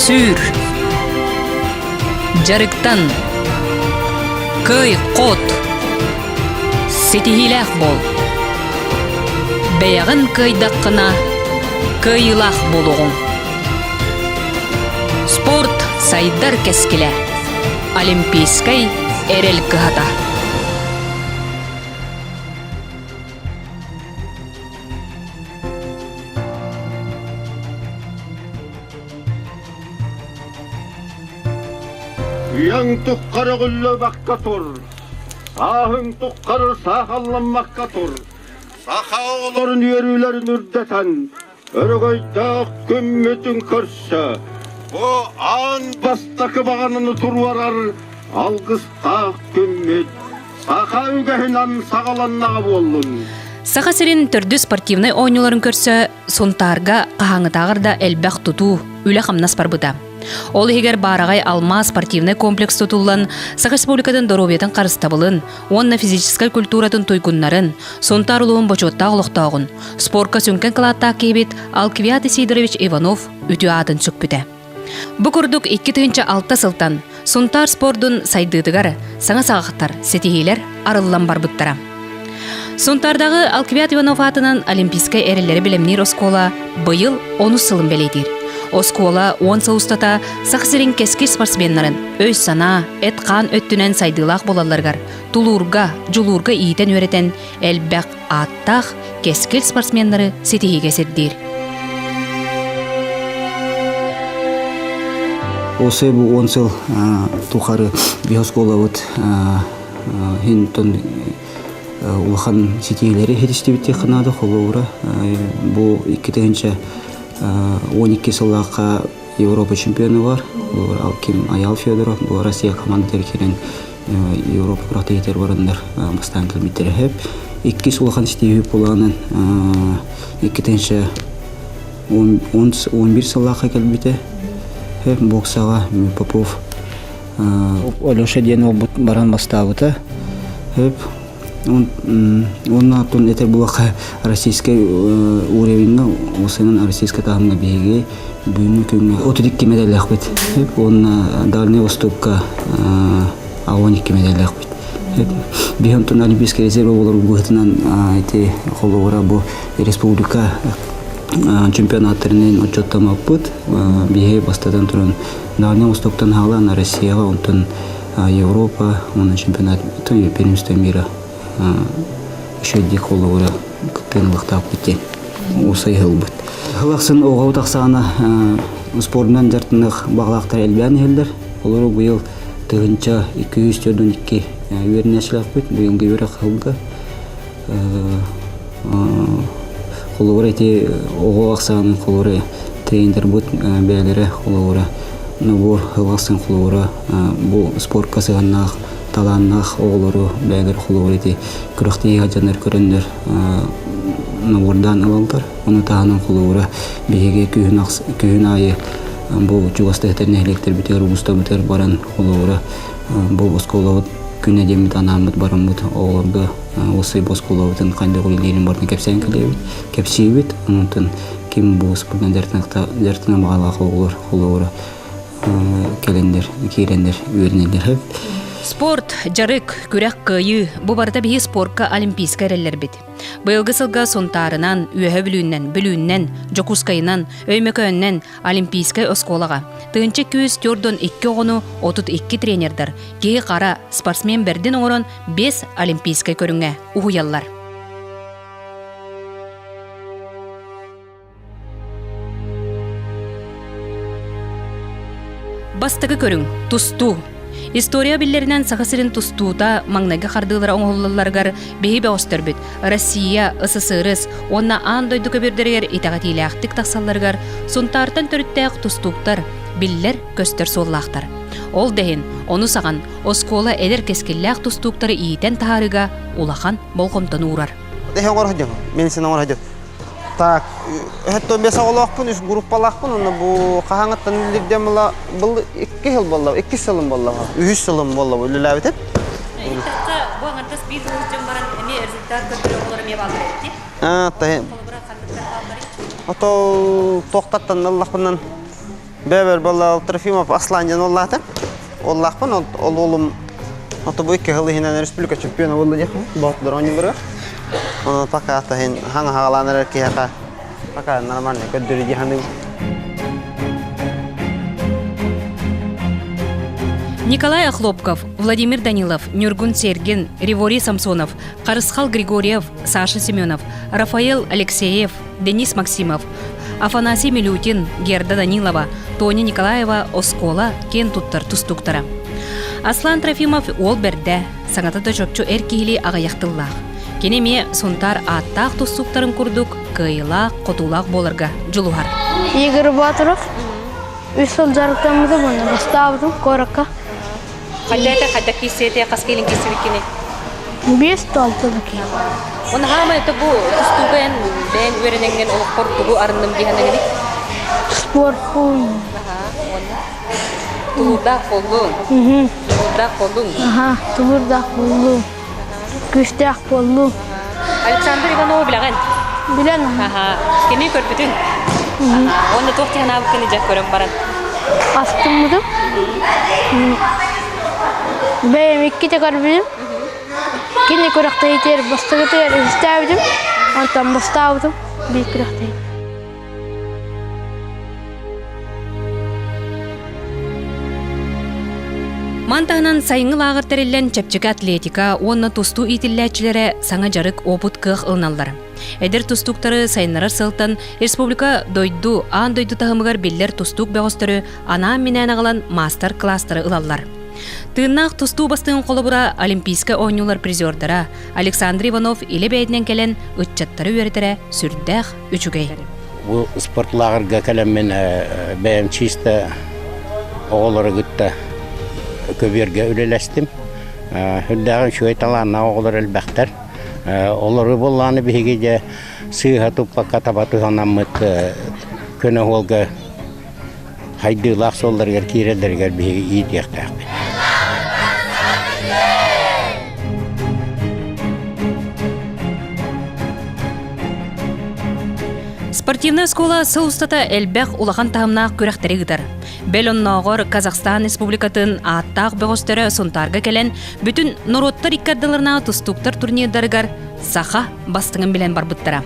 Сүр. Жарыктан. Көй қот. Сетихилах бол. Бәяғын көйдаққына көйілақ болуғын. Спорт сайдар кескілі. Олимпийскай әрел кығата. Уяң тұққары күлі баққа тұр. Сағың тұққары сақалlanmakka тұр. Сақа оғыларын ерілерін үрдетен. Өрігойдақ көмметін көрсі. Бұ ан бастақы бағанını тұрварар. Алғыстақ көммет. Сақа үгәхінен сағаланнаға болын. Сақа сирин түрді спортивный ойнуларын көрсі, сонтарға қағаңытағырда әлбәқ тұту үлі қамнас бар бұда. Ол егер барағай алма спортивный комплекс тұтылын, Сақа республикадан доробиятын қарыстабылын, онна физическай культуратын тойгуннарын, сонтар ұлуын бочотта ұлықтағын. Спортқа сөнкен қылаттақ кейбет Алквиат Сидорович Иванов үті атын сөкпіті. Бұ күрдік 2-6 сылтан, сонтар спордың сайдыдығар, саңа сағақтар, сетихейлер арылан бар бұттара. Сонтардағы Алквиат Иванов атынан Олимпийскай әрелері білімнер оскола бұйыл 10 сылын бәлейдер. Оскола 10 сауыстата сақсырын кескер спортсменларын өз сана, әт-қан өттінен сайдылақ болаларғар, тулурға, жулурға иетен өретен әлбәқ аттақ кескер спортсменлары сетеге кесердер. Осы бұл 10 сыл тұқары биоскола өт хинтон улахан сетегелері хедістебетте қынады қолы ұра. Бұл 2-тігінші 12 сыллаққа Европа чемпионы бар. Бұл Ким Аял Федоров, бұл Россия командалары керен Европа құрақтегетер барындар бастан кілметтері хеп. 2 сыллақан істеуі болғанын 2-тігінші 11 сыллаққа кәлбеті хеп. Боксаға Попов Алеша Денов баран бастауыты хеп. Онна тон этер булака российский уровень, осының российский тағымға беге бүйіні көңі 32 медаль ақпет. Онна Дальний Востокқа 12 медаль ақпет. Бейін тон олимпийский резерві олар бұғытынан қолуыра бұл республика чемпионаттарынан отчеттама бұд. Беге бастадан тұрын Дальний Востоктан халан Россияға, онтын Европа, оның чемпионат первенство мира. Еще дек қолуыра күттенлықтап бітен. Осы ел бұд. Ғылақсын оғау тақсағына спорынан жартынық бағлақтар әлбән елдер. Олары бұйыл тұғынша 242 өрін әшілақ бұд. Бұйылғы өрі қылғы. Қолуыра әте оғау ақсағының қолуыра тренер бұд бәлері қолуыра. Бұл ғылақсын қолуыра бұл спорт қасығаннақ таланнақ оғылыру бәгір қолуыр еті күріқтегі ғаджандар көріндер ордан алалдар. Оны тағының қолуыра бейге күйін айы бұл жүгастығыттарына әлектер бітер, ұғыста бітер баран қолуыра бұл босқолауыт күні демет анамыд баран бұд оғылырға осы босқолауытын қанды қолелерін бардың кәпсән кәпсейбет. Онытын кем бұл спорттан жартына бағалға қолуыра келендер, кейлендер, өрінелер әп. Спорт, жарык, күрәк күйі, бұ барда бейі спортқа олимпийскай әрелер бет. Бұйылғы сылға сонтарынан, үйәі білүүннен, жокускайынан, өймекөннен олимпийскай осколаға. Тығынчы көз түрден 2 оғыну 32 тренердер. Кейі қара спортсмен берден оңырын 5 олимпийскай көріңе ұғыялар. Бастығы көрің, тұсту. История биллеринен сахасырын тустуута маңнайга қардылар оңғылыларғар бейбе остырбіт. Россия, СССР, онна аң дойды көбердергер итағатилі ақтық тақсаларғар, сонтартан түріттәқ тустуқтар, биллер көстер соллақтар. Ол дәйін, оны саған, оскола әдер кескілләқ тустуқтары иетен тағарыға улақан болғымтан урар. Так, это без олақпын, үш группалақпын, оны бұл қағаңаттан үлдерден бұл 2 жыл болды, 2 сылым болды, 3 сылым болды, үлілі әбетіп. Итаққа бұғандас бір өзден баран әме әрзілдер көтірі олар ме бағыр әтті? Қолыбыра қандықтар бағыр әтті? Тоқтаттан Аллахпынан Бәбер балла Трофимов Асландин оллаты. Оллақпын, ол олым аты бұл 2 жылы хинен республика чемпионы болды дейхім. Батылар ойныларға. Оны пока атахин хаңа хағаланыр әркеяқа. Пока нормально көддірі дейханды. Николай Охлопков, Владимир Данилов, Нюргун Сергин, Ривори Самсонов, Карысхал Григорьев, Саша Семенов, Рафаэл Алексеев, Денис Максимов, Афанасий Милютин, Герда Данилова, Тоня Николаева, Оскола, Кен Туттар Тустуктара. Аслан Трофимов ол берді, саңатыда жопчу әркейлі ағаяқтыллақ. Кенеме сонтар аттақ тустуктарын күрдік, кыйла, қотулақ болырға, жылуғар. Игорь Батуров, үсіл жарықтамызы бұны, бастабыдым, қораққа. Қадда кесеті, қаскелін кесі бекене? 5-6 беке. Оны ғама өті бұл тұстуғын бән өрененген олыққор тұғу арындым дейханығыны? Спорт қолын. Тұлырдақ қолдың? Тұлырдақ қолдың? Тұлырдақ қолдың. Күштақ қолдың. Александр Иванова біліған? Білен. Кеме көрпітін? Оны тоқтиған абықыны жақ көрім баран? Астым мұдым. Бәйім 2 текар білім. Кені көріқті етер, бастығыты ер үстәудім. Антан бастаудым. Бей көріқті етер. Мантағынан сайыңыл ағыр тәрелен чәпчігі атлетика, онны тусту итілләтчілері саңа жарық опыт қық ылналары. Әдір тустуктары сайынлары сылтын республика дойду, ан дойду тағымығар белдер тустук бәғыстыры ана менен ағылан мастер-кластары ылалар. Тыыннақ тусту бастығын қолы бұра олимпийскі ойнулар призердара Александр Иванов елі бәйдінен кәлен үтчаттары өретері сүрдәқ үчігей. Бұл спортлағырға кәлеммен бәйім чисті оғылары күтті көберге үлелестім. Хүлдәғын шөй таланна оғылар әлбәқтер. Олары болғаны бігеге сыйға тұпқа қатабаты ғанамыт көні олға хайдылақ солдарғар кейредергер бігеге идияқтақ. Спортивная школа сылыстата әлбәқ улахан тағымнақ көрәқтері ғыдар. Бәл оннағыр Казахстан Республикатын аттақ бәғыстері сонтарға кәлен бүтін нороттар иккардыларына тұстуктар турнирдарығар саха бастыңын білен барбыттара.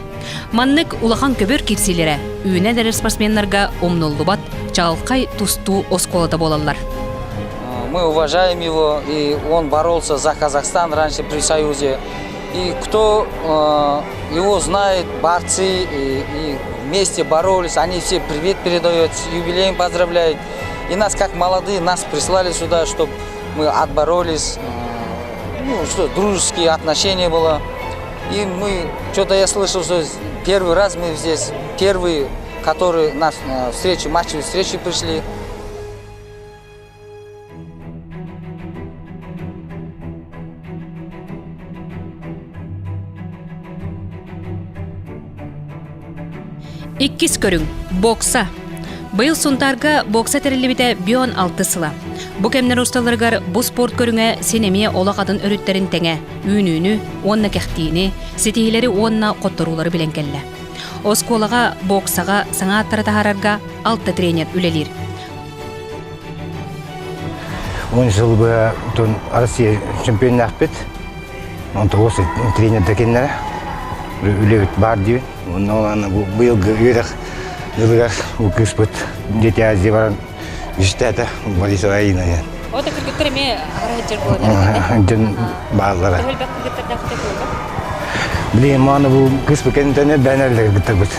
Маннык улахан көбір кепселері үйіне дәрі спортсменларға омнулы бат чағылқай тұсту осколата болалар. Мы уважаем его, и он боролся за Казахстан раньше при Союзе. И кто его знает, борцы, и вместе боролись, они все привет передают, с юбилеем поздравляют. И нас, как молодые, нас прислали сюда, чтобы мы отборолись, что дружеские отношения было. И мы, что-то я слышал, что первый раз мы здесь, первые, которые на встречу, матчевые встречи пришли. Иккис көрің, бокса. Бұл сұнтарға бокса тәрелебіде бион 6 сыла. Бұл кәмнер ұсталарғар бұл спорт көріңе сенеме ола қадын өріттерін тәңе, үйіні, онна кәқтейіні, сетейлері онна қоттырулары білен кәлі. Осколаға, боксаға, саңа аттары тағарарға 6 тренер үлелер. 10 жыл бұл Россия чемпионы ақпет. 19 тренер дәкенлері. Үлеуіт бар дейін. Оны бұйылғы үйрек жылығар ұқыспыт деті Азия баран үштәті Борисова айына. Ода күргіттіріме ағырағыттер болады? Жын бағылары. Білейін, маңы бұл күспі кәнетіне бәнәрлігі күттір бұд.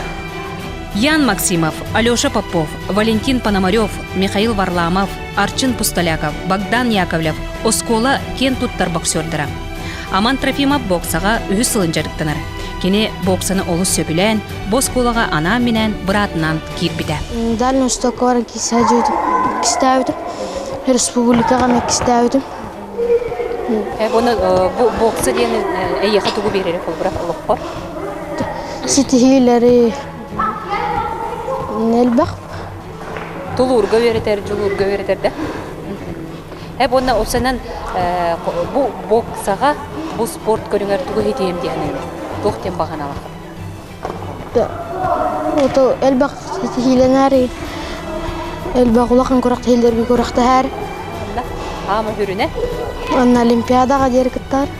Ян Максимов, Алеша Попов, Валентин Пономарев, Михаил Варламов, Арчин Пустоляков, Богдан Яковлев, Оскола кен туттар боксердара. Аман Трофимов боксаға үйі сылын жарықтанар. Кені боксаны олы сөбілен, босколаға ана менен бұратынан кирбіді. Дальный стокорын кистәудім. Республикаға мен кистәудім. Бұны боксы дені әйеға тұғы берері қол бұрақ ұлық қор? Сетихилері нәлбәқ. Тұлы ұрға веретер, жылы ұрға веретер да? Бұны осынан бұл боксаға бұл спорт көріңер тұғы хетейім дейін. Тоқтен баған алақы. Ото әлбәқ сетихиленәрі Элбагулакын көрөктөйлөр би көрөктөр. Ама хүрүнө. Анна олимпиадага деркеттер.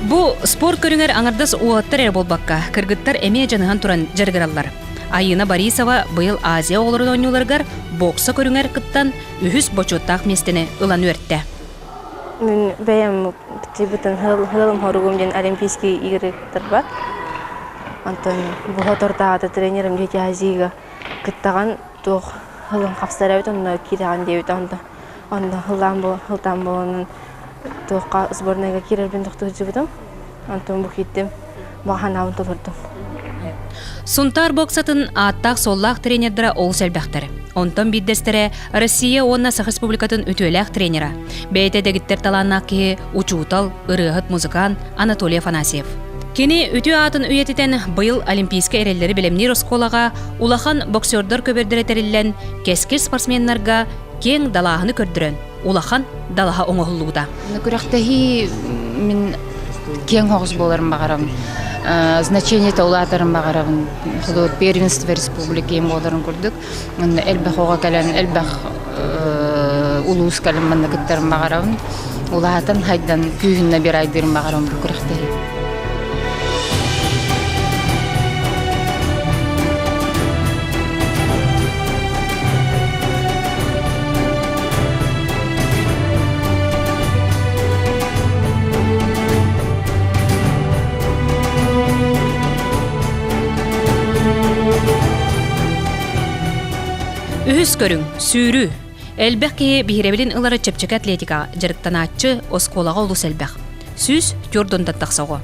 Бу спорт көрүңөр аңардас уаттар ер болбакка. Кыргыттар эме жаныган туран жаргыраллар. Айына Борисова быйыл Азия оголорун ойнуларгар бокса көрүңөр кыттан үһүс бочоттак местени ылан өртте. Мен бәям бутын хылым хоргум ден олимпийский игрыктар бар. Антон бу хоторда тренерим дети Азига кыттаган тох хылым капсарабыт онда кираган дебит анда хылтан болонун тохка сборныйга кирербин токтужубутум. Антон бу киттим баханабын толурдум. Сунтар боксатын аттак соллак тренердера ол сәлбәхтер. Онтон биддестере Россия онна Сах Республикатын үтөләк тренера. Бәйте дегиттер таланнак ки учутал, ырыгыт музыкан Анатолий Афанасьев. Кени үтү атын үйетитен быйыл олимпийский эреллери билемнир осколага улахан боксердор көбердеретерилен кескил спортсменнарга кең далаһыны көрдүрөн. Улахан далаха оңоһуллууда. Күрәктәһи мин кең хогыз боларым багарам. Значение таулатарын багарам. Худот первенство республики им боларын күрдүк. Элбах ога калан элбах улус калан мандагыттарын багарам. Улаһатын хайдан күйүннө бир айдырым багарам бу күрәктәһи. Үһүс көрүң, сүүрүү. Элбэх ки бихиребилин ылары чепчек атлетика жарыктанаачы осколага улус элбэх. Сүз тюрдундан тақсаго.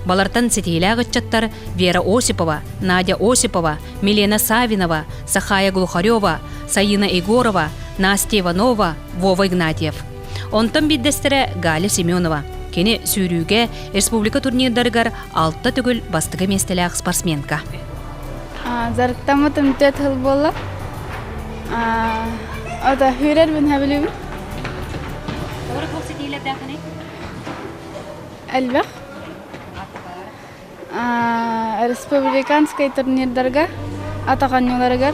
Балартан сетиле агытчаттар Вера Осипова, Надя Осипова, Милена Савинова, Сахая Глухарева, Саина Егорова, Настя Иванова, Вова Игнатьев. Онтан биддестере Галя Семенова. Кені сүүрүүге республика турнирдарыгар 6 түгіл бастығы местелек спортсменка. Зарыктамытым 4 жыл болла. Ата хүрер бин хабилүм. Орак боксы тейлер дақыны? Элбэх. Республиканский турнирдарга атаган юларыгар.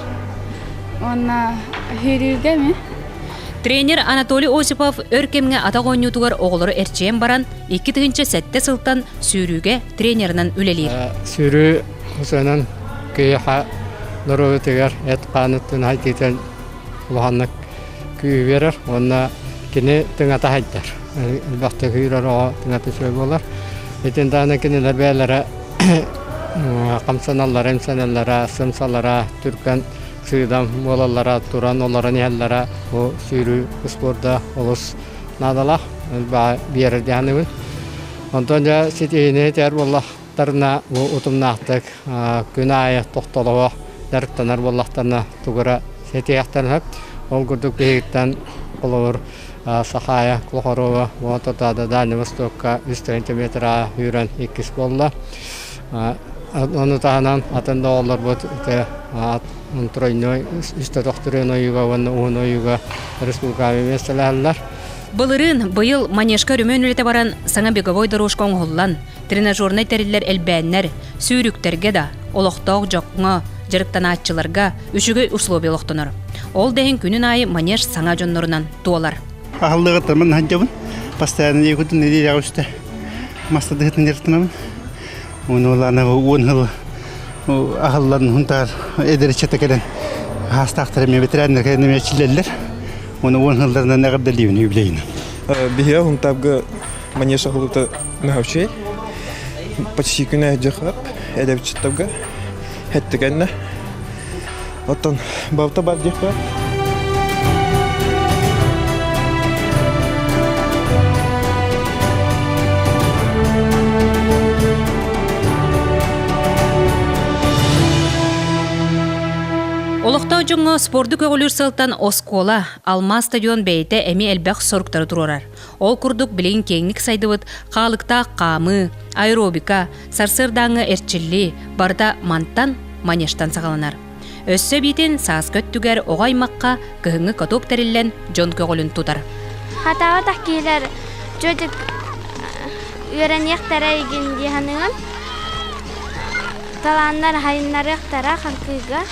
Онна хүрүүге ми? Тренер Анатолий Осипов өркемге атагон ютугар оголору эрчен баран 2-тыгынча сәтте сылтан сүүрүүге тренеринен үлелер. Сүүрүү хусанан кыйха Норвегияр этканытын айтытын улаханнык күйі берер, онна кені тыңата хайттар. Бақты күйірер оға тыңата сөй болар. Етін дағына кенелер бәлері қамсаналара, эмсаналара, сымсалара, түркен сыйдан болалара, туран оларын еллара, о сүйрі спорда олыс надалақ, бері дәнігін. Онтан жа сетейіне тәр болақтарына ұтымнақтық күн айы тоқталуы дәріқтанар болақтарына тұғыра сетияқтарынақ. Ол күрдік бейгіттен олығыр Сахая Клохорова, Уататада, Дальний Востокка 100 метра үйрен 2 болла. Оны тағынан атында олар бұд тройной, 193 ойыға, 10 ойыға республикави местеләлілер. Былырын быйыл манежка рөмөн үлете баран саңа беговой дорожка оңғоллан, тренажерный тәрелер әлбәннер, сүйріктерге да, олықтауқ жоқыңа, жарықтанаатчыларға үшігі условия олықтыныр. Ол дәйін күнін айы манеж саңа жонларынан туалар. Ағылдығыттырмын ханжабын, постоянно екудің недей ағышты мастадығытын ертінамын. Оны оларына 10 жыл ағылларын хүнтар әдері чатакадан хастақтары мен ветеринар кәдемия чилелер. Оны 10 жылдарынан әғырдалейін үйбілейін. Бихе хүнтабғы манеж ағылыты нағавшей. Почти күні әджіғап, әдеп чаттабға. Әттігәнні. Оттан баута бар дейқпа. Олықтау жоңы спорды көғілір сылтан Оскола, Алма стадион бәйті әме әлбәқ сорықтары тұрорар. Ол күрдік білейін кеңік сайдывыд, қалықта қамы, аэробика, сарсырдаңы әрчілі, барда манттан, манештан сағаланар. Өссө бейтен саас көттігер оғаймаққа күйіңі көтоп тәрілен жон көғілін тұтар. Хатаға тақкейлер жөдік өрен ектара еген дейханыңын. Таланнар хайыннар ектара қанқыға.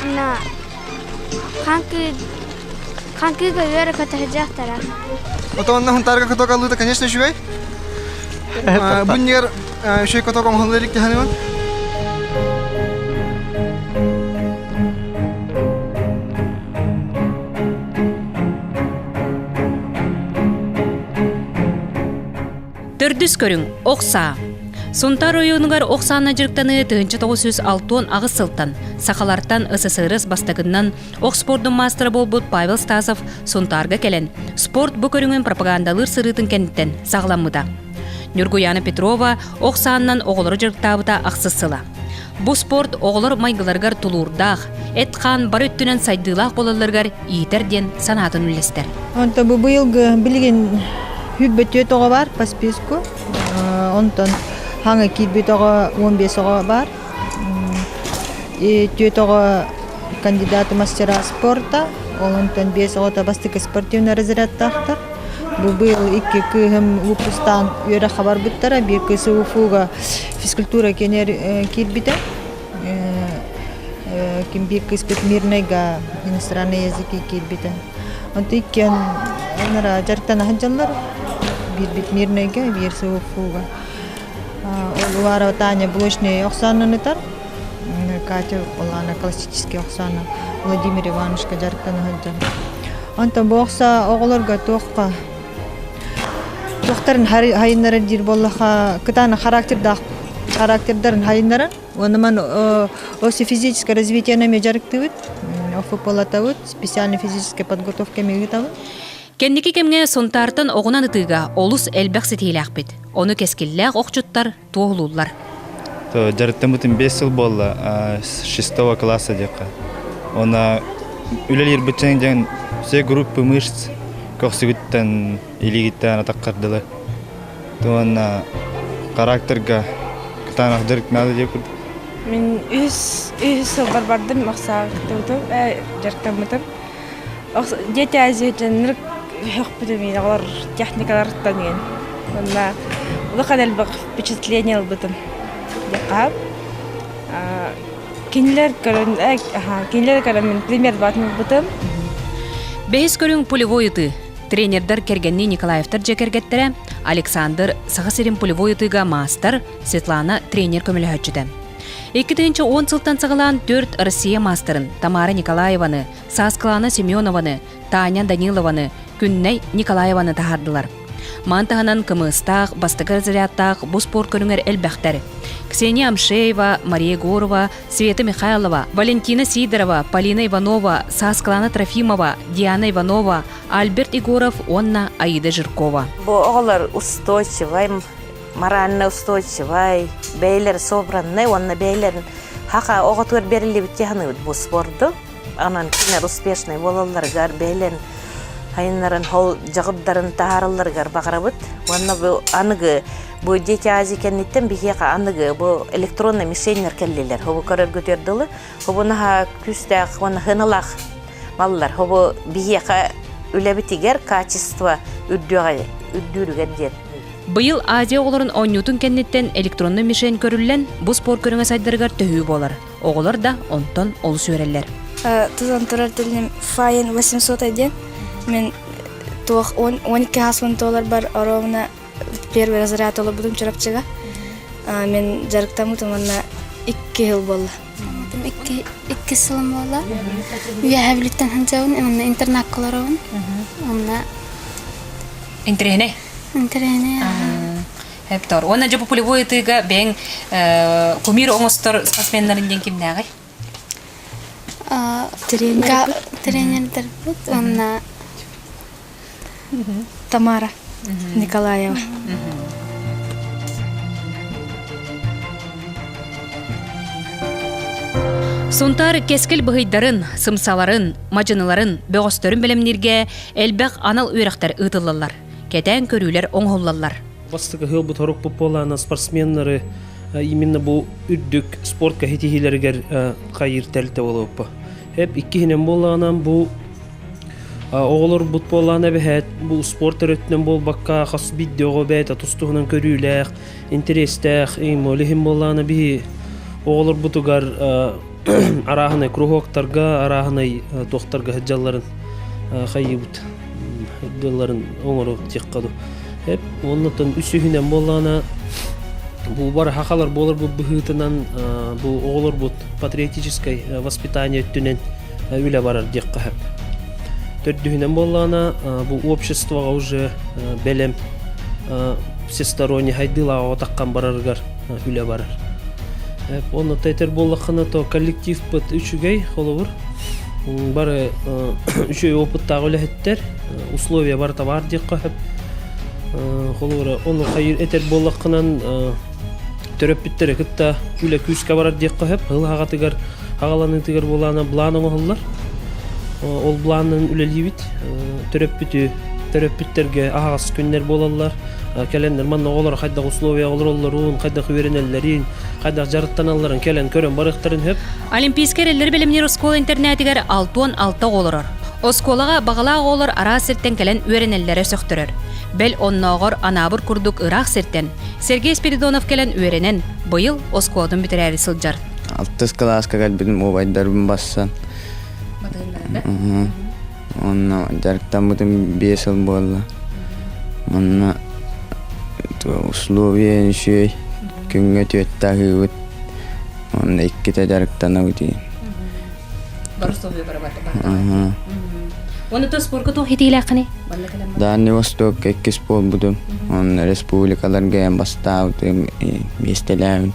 на ханки говорю, что хажахтара. Вот он на тарга кто калута, конечно, швей. Буньер швей кто ком халдерик тиханиван. Төрдүс көрүң, Окса. Сунтар ойуынығар Оксаны жырықтаны 1906 ағыз сылтан, Сақаларттан СССР бастығынан Окспордың мастері болбуд Павел Стасов Сунтарға келен. Спорт бұ көріңін пропагандалыр сырытын кенттен сағламыда. Нюргуяна Петрова Оксанынан оғылыр жырықтабыда ақсысыла. Бұ спорт оғылыр майғыларғар тулурдақ, әтқан бар өттінен сайдылақ болаларғар иетерден санатын үлестер. Онта бұ бұйылғы білген хүббет өтіға бар по списку. Онтан хаңа килбет оға 15 оға бар. Төтіға кандидаты мастера спорта. Онтан 5 оға бастықы спортивный разрядтақтар. Бұл екі күйім ұпыстан өйрі қабар бұттара. Бір күйісі ұфуға физкультура кенер килбеті. Кім бір күйіспет мирнайға иностранный языки килбеті. Онты иккен жарықтан ағынжалар. Bir мирнайга, bir суфуга. Олуара Таня блочный Оксана тар. Катя Олана классический Оксана. Владимир Иванович жарктан хаджан. Анта бокса оглорга тоққа. Тоқтарын хайыннары дир боллаха кытаны характердарын хайыннары. Оныман оси физическое развитие нами жарктывыт. Офуполатавыт, специальной физической подготовки мегитавыт. Кенники кемге сонтартын оғынан ытыға олус әлбәқ сетейләқ бет. Оны кескілләқ оқчуттар тоғылулар. Жарыттан бұтын 5 жыл болды, 6 класса деқа. Оны үлелер бұтчан жән все группы мышц көксігіттен, илигіттен атаққардылы. Оны характерға күтанақ жарык нады деп күрді. Мен үз сылбар бардым, мақсағы күтіп, жарықтан бұтым. Дети әзетен Хөх бітімейді, олар техникалар ұттанген. Онда ұлықан әлбіқ впечатление албытым. Деқап. Кенелер көрін мен пример батын бұтым. Бейс көрін полевой ұты. Тренердар кергенні Николаевтар жекергеттері Александр Сағасерин полевой ұтыға мастер, Светлана тренер көмілі хөтчіді. 2-10 сылтан сағылан 4 Россия мастерын Тамара Николаеваны, Сасклана Семенованы, Таня Данилованы, Күнней Николаеваны тахардылар. Мантағынан кымыстақ, бастығыр зарядтақ бұл спорт көріңер әлбәқтәрі. Ксения Амшеева, Мария Горова, Света Михайлова, Валентина Сидорова, Полина Иванова, Сасклана Трофимова, Диана Иванова, Альберт Егоров, Онна Аида Жиркова. Бұл оғылар устойчивай, морально устойчивай, бейлер собранный, онна бейлерін хақа оғытыр берілі біттіғаны бұл спорты. Анан кинер успешный болаларгар бейлерін хайынларын хол жағыддарын тахарыларгар бағарабыт. Онна бұл анығы бұл дети азикеннеттен бігеға анығы бұл электронный мишенер кәллелер. Хобы көрер көтерділі. Хобы наға күстәқ, оны хынылақ малылар. Хобы бігеға үләбітігер качество үддүрігер дер. Быйыл Азия оғыларын ойнютын кәннеттен электронный мишен көрілген бұл спорт көріңе сайдырғар төхі болар. Оғылар да онтон олы сөрелер. Тузан тұрар тілім файын 800 айден. Мен 12 хасман толар бар оровна первый разряд олар бұдым чырапчыға. Мен жарықтамытым онна 2 жыл болды. 2 сылым болды. Үйе әбілеттен ханжауын, онна интернат қоларауын. Онна... Интерене? Интерене. Хептор. Онна жа полевой тыға бәң кумир оңыстыр спортсменлерінден кімді ағай? Тренердер бұд, онна Тамара Николаева. Сонтар кескіл бұғыйдарын, сымсаларын, мажыныларын, бөғістөрін білімнерге әлбәқ анал үйрақтар ұтылылар. Кетен көрілер оңғылылар. Бастығы ғыл бұт хорық бұпполаны спортсменлары именно бұл үрдік спорт кәхетихилергер қайыр тәлті олып. Hep iki hinem bollanan bu oğulur but bollana behet bu sport öğretmen bol bakka xas video bet atustuğundan körüylek interestek imolihim bollana bir oğulur butugar арахынай кругоктарга, арахынай тохтарга хаджалларын хайыбыт. Хаджалларын оңору теккаду. Hep ondan üsühünen bollana bu бар хакалар болар бу быхытынан бу оголор бут патриотическое воспитание түнен үле барар декка хеп. Төрдүхүнен боллана бу обществога уже белем всесторонне хайдыла отаккан бараргар үле барар. Оны тетер боллакына то коллектив бут үчүгей холобур. Бары үчөй опыттагы үлехеттер условия бар табар декка хеп. Холора оны хайыр этер боллакынан төрөппүттер кытта үле күскө барар декка хеп. Хыл хагатыгар хагаланы тигер болана бланы оголлар. Ол бланын үлелибит төрөппүттерге агас күннер болалар. Келендер манна оголор кайда условия олоролорун, кайда хүйренеллерин, кайда жарыттаналарын келен көрөн барыктарын хеп. Олимпийский элдер билимнер оскола интернетигер 6-6 оголорор. Осколага багалаа оголор ара сиртен келен үйренеллери сөктөрөр. Бел онногор анабыр курдук Ирак сиртен. Сергей Спиридонов келен үйренен быйыл осколдун битерери сылжар. 6 класска келбидим обайдарбын бассан. Онна жарктан бутун 5 жыл болду. Онна условия шүй күнгө төттагы онна 2 жарктан өтү. Бар условия бар. Оны то спорт то хитилакны. Дальний Восток эки спорт будум. Он республикаларга бастап местеләм.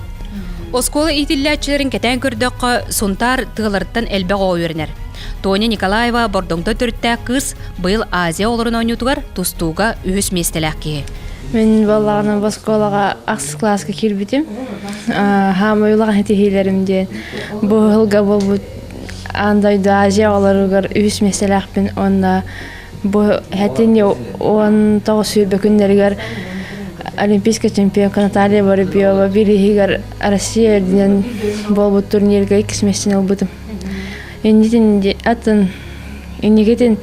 Оскола итилләчләрен кетән көрдөккө сунтар тыгылырттан элбе гойренер. Тоня Николаева бордоңда төрттә кыз быйыл Азия олорун ойнутугар тустууга үһүс местеләкки. Мен баллаган Осколага акс класска кирбитим. Хам уйлаган хитиләремден бу хылга болбут андайда Азия олоругар үһүс местеләкпин онда бу хәтине он тогысыбы күннәргәр Олимпийский чемпион Наталья Воробьева биригер Россияден болбут турнирге 2 месяцен албытым. Эндитин атын инегетин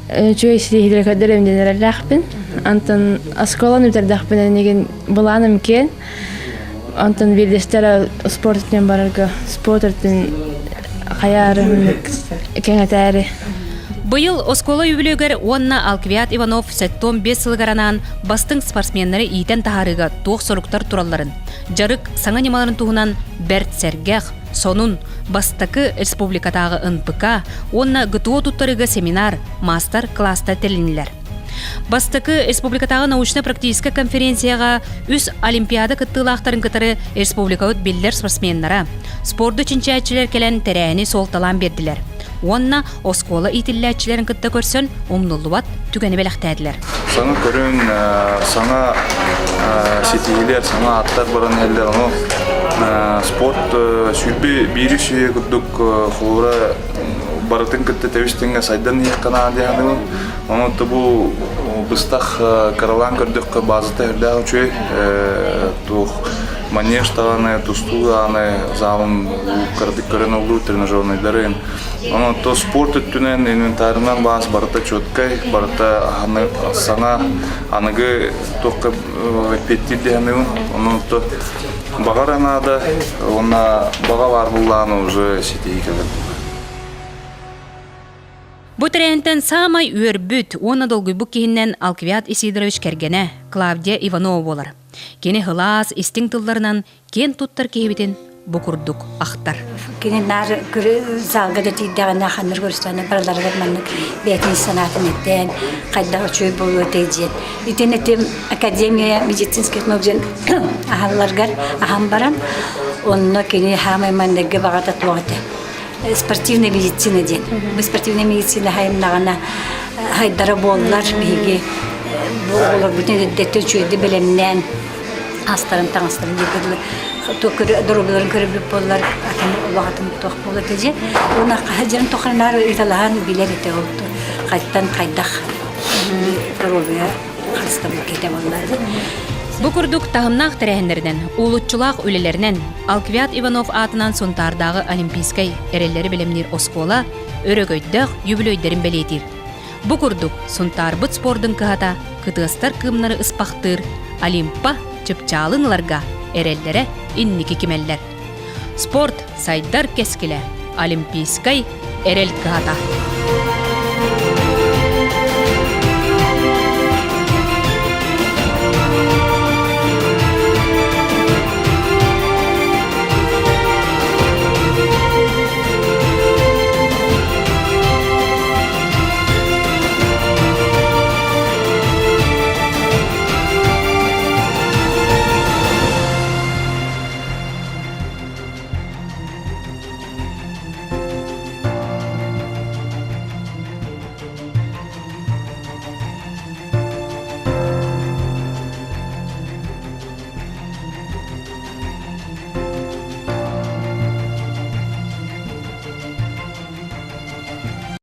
чөйсилер кадеремден рәхпин. Антон Осколан үтердәхпин энеген буланым кен. Антон бирдестер спорттен барарга спорттен хаярым кеңетәре. Быйыл Оскола юбилейгер Онна Алквиат Иванов 5 сылгаранан бастың спортсменнері ийтен тахарыга тоқ соруктар туралларын. Жарык саңа немаларын туғынан Берт Сергех, сонун бастакы республикатағы НПК, Онна ГТО туттарыга семинар, мастер класста телинилер. Бастакы республикатағы научно-практическа конференцияға үс олимпиада кыттылақтарын кытары республика өт билдер спортсменнара, спорды чинчаятчылар келен терәйіні солталан берділер. Онна Оскола итилләтчілерін кытта көрсін, омнулуат түгені беләқтәділер. Саңа көрін, саңа сетигілер, саңа аттар баран әлдер, спорт сүрбі бейрі сүйе күрдік құлыра барытын кытта тәвістіңге сайдан еққана дияны. Оны бұл бұстақ каралан көрдік базыта әрдәғі чөй манеж тағаны, тусту аны залын кырдык көрін олу тренажерный дарын. Оны то спорт өттінен инвентарынан бас барыта чөткай, барыта саңа анығы тоққа петтир дегені. Оны то бағар анада, оны баға бар бұлланы уже сетеги келді. Бу трендтен самай өрбүт, оны долгуй бу кейіннен Алквиат Исидорович кергене Клавдия Иванова болар. Кені хылас, истин тылларынан кен туттар кейбітін букурдук ақтар. Кені нар залға да тейдіған нақаныр көрістіғаны бараларғар манның бәтін санатын еттен, қайдағы чөй болу өтейден. Итен еттем академия медицинский нөбден ағаларғар ағам барам, онына кені хамай мандығы бағата туағыды. Спортивная медицина ден. Бұл спортивная медицина хайымнағана хайдары болылар бейге. Олар бүтін деттен чөйді білімнен астарын таңыстарын дегірлі. Дұрыбыларын көріп болылар уағытын тоқ болды деде. Оны қажырын тоқырынар италаған білер ете олды. Қайттан қайдақ дұрыбыға қастамы кете болыларды. Бу курдук тағымнақ тәрәхіндерден, улутчулақ үлелерінен Алквиат Иванов атынан сонтардағы олимпийскай әрелері білімнер Оскола өрөгөйдіқ юбилейдерін белейтір. Бу курдук сонтар бұт спордың кығата кытығыстар кымнары ыспақтыр, олимпа чыпчалынларға әрелері инники кемеллер. Спорт сайдар кескіле. Олимпийскай эрел ката.